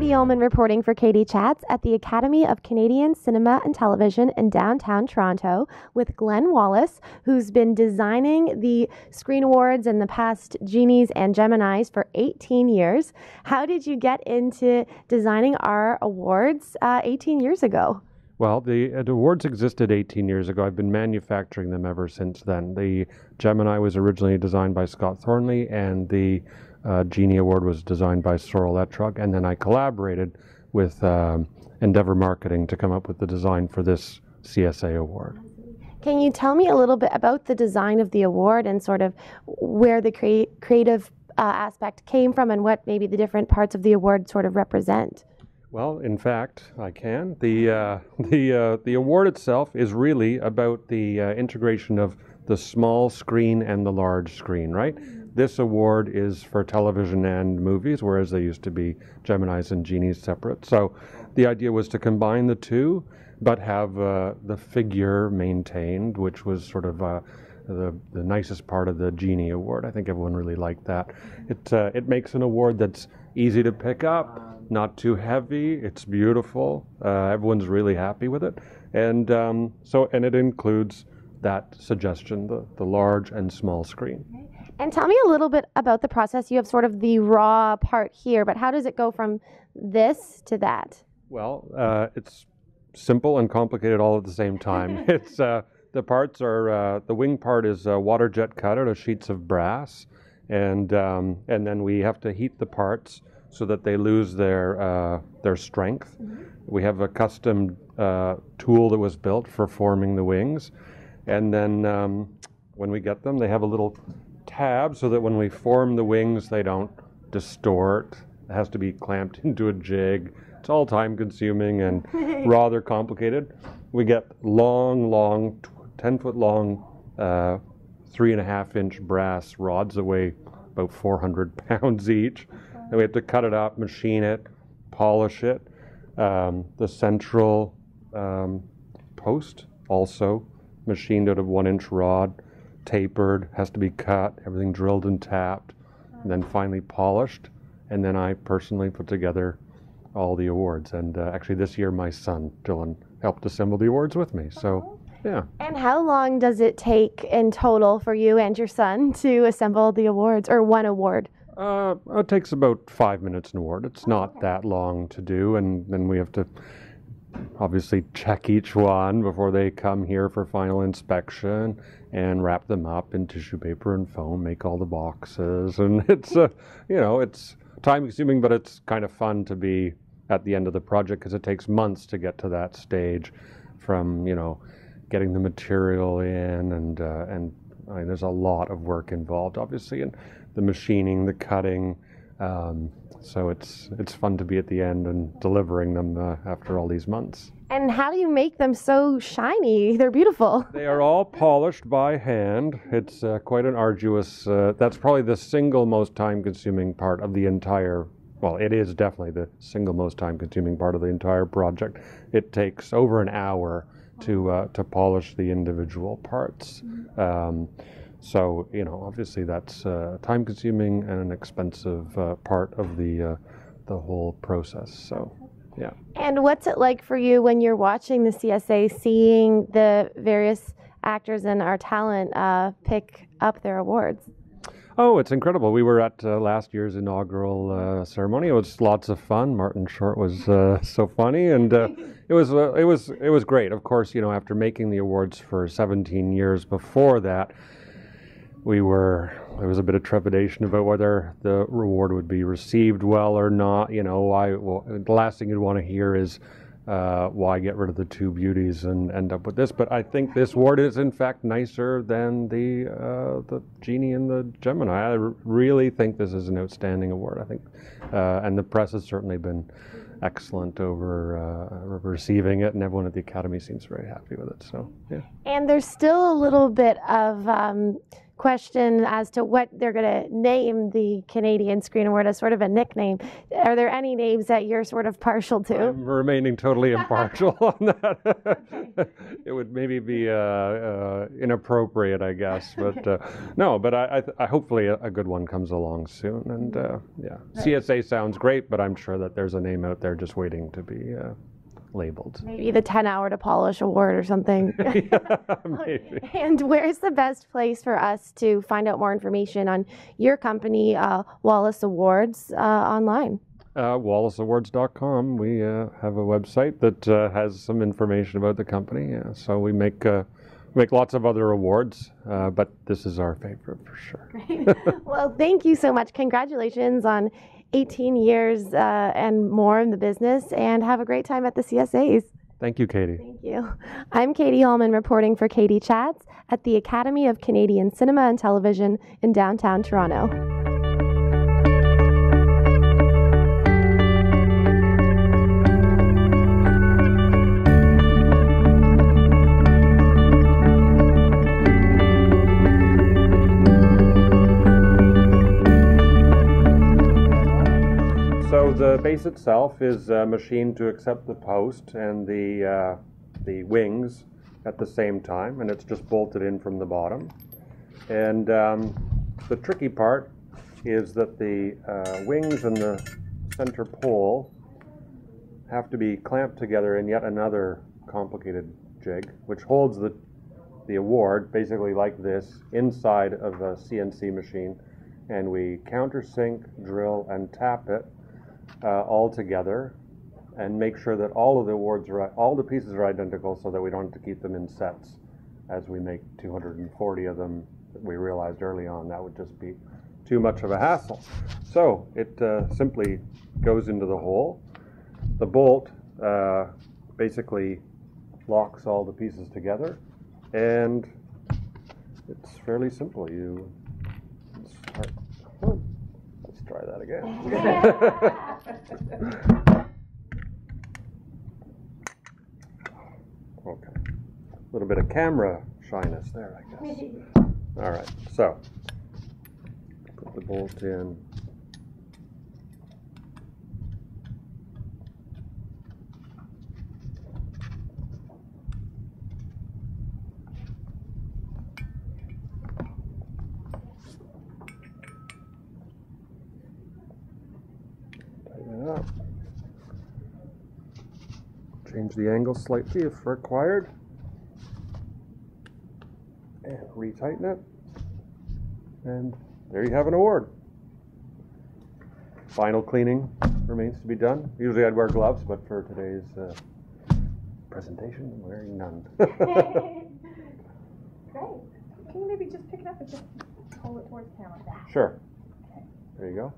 Katie Ullman reporting for Katie Chats at the Academy of Canadian Cinema and Television in downtown Toronto with Glen Wallis, who's been designing the Screen Awards and the past Genies and Geminis for 18 years. How did you get into designing our awards 18 years ago? Well, the awards existed 18 years ago. I've been manufacturing them ever since then. The Gemini was originally designed by Scott Thornley, and the Genie Award was designed by Sorrel Etrog, and then I collaborated with Endeavour Marketing to come up with the design for this CSA award. Can you tell me a little bit about the design of the award and sort of where the creative aspect came from and what maybe the different parts of the award sort of represent? Well, in fact, I can. The award itself is really about the integration of the small screen and the large screen, right? This award is for television and movies, whereas they used to be Geminis and Genies separate. So the idea was to combine the two, but have the figure maintained, which was sort of the nicest part of the Genie Award. I think everyone really liked that. It makes an award that's easy to pick up, not too heavy. It's beautiful. Everyone's really happy with it, and it includes that suggestion, the large and small screen. And tell me a little bit about the process. You have sort of the raw part here, but how does it go from this to that? Well, it's simple and complicated all at the same time. It's the parts are the wing part is water jet cut out of sheets of brass, and then we have to heat the parts so that they lose their strength. Mm-hmm. We have a custom tool that was built for forming the wings, and then when we get them, they have a little tab so that when we form the wings, they don't distort. It has to be clamped into a jig. It's all time consuming and rather complicated. We get long 10-foot long 3.5-inch brass rods that weigh about 400 pounds each, and we have to cut it up, machine it, polish it. The central post also machined out of 1-inch rod, tapered, has to be cut, everything drilled and tapped, and then finally polished. And then I personally put together all the awards. And actually this year my son, Dylan, helped assemble the awards with me. So, yeah. And how long does it take in total for you and your son to assemble the awards, or one award? It takes about 5 minutes an award. It's not that long to do, and then we have to obviously check each one before they come here for final inspection and wrap them up in tissue paper and foam, make all the boxes, and it's it's time consuming, but it's kind of fun to be at the end of the project because it takes months to get to that stage, from getting the material in, and I mean, there's a lot of work involved, obviously, in the machining, the cutting. So it's fun to be at the end and delivering them after all these months. And how do you make them so shiny? They're beautiful. They are all polished by hand. It's quite an arduous, that's probably the single most time-consuming part of the entire, well, it is definitely the single most time-consuming part of the entire project. It takes over an hour to polish the individual parts. So, obviously that's time-consuming and an expensive part of the whole process. So, yeah. And what's it like for you when you're watching the CSA, seeing the various actors and our talent pick up their awards? Oh, it's incredible. We were at last year's inaugural ceremony. It was lots of fun. Martin Short was so funny, and it was great. Of course, after making the awards for 17 years before that, there was a bit of trepidation about whether the reward would be received well or not. The last thing you'd want to hear is why get rid of the two beauties and end up with this. But I think this award is in fact nicer than the Genie and the Gemini. I really think this is an outstanding award. I think, and the press has certainly been excellent over receiving it, and everyone at the Academy seems very happy with it. So, yeah. And there's still a little bit of question as to what they're going to name the Canadian Screen Award as sort of a nickname. Are there any names that you're sort of partial to? I'm remaining totally impartial on that. It would maybe be inappropriate, I guess, but no. But I hopefully a good one comes along soon. And yeah, CSA sounds great, but I'm sure that there's a name out there just waiting to be labeled. Maybe the 10 Hour to Polish Award or something. Yeah, maybe. And where's the best place for us to find out more information on your company, Wallis Awards, online? WallisAwards.com. We have a website that has some information about the company. So we make lots of other awards, but this is our favorite for sure. Great. Well, thank you so much. Congratulations on 18 years and more in the business, and have a great time at the CSAs. Thank you, Katie. Thank you. I'm Katie Hallman reporting for Katie Chats at the Academy of Canadian Cinema and Television in downtown Toronto. So the base itself is machined to accept the post and the wings at the same time, and it's just bolted in from the bottom. And the tricky part is that the wings and the center pole have to be clamped together in yet another complicated jig, which holds the award basically like this inside of a CNC machine, and we countersink, drill, and tap it all together and make sure that all of the awards are, all the pieces are identical, so that we don't have to keep them in sets. As we make 240 of them, we realized early on that would just be too much of a hassle. So it simply goes into the hole. The bolt basically locks all the pieces together, and it's fairly simple. You start. Oh, let's try that again. Okay, a little bit of camera shyness there, I guess. All right, so put the bolt in. Tighten it up. Change the angle slightly if required, and retighten it, and there you have an award. Final cleaning remains to be done. Usually I'd wear gloves, but for today's presentation, I'm wearing none. Great. Can you maybe just pick it up and just hold it towards camera? Sure. Okay. There you go.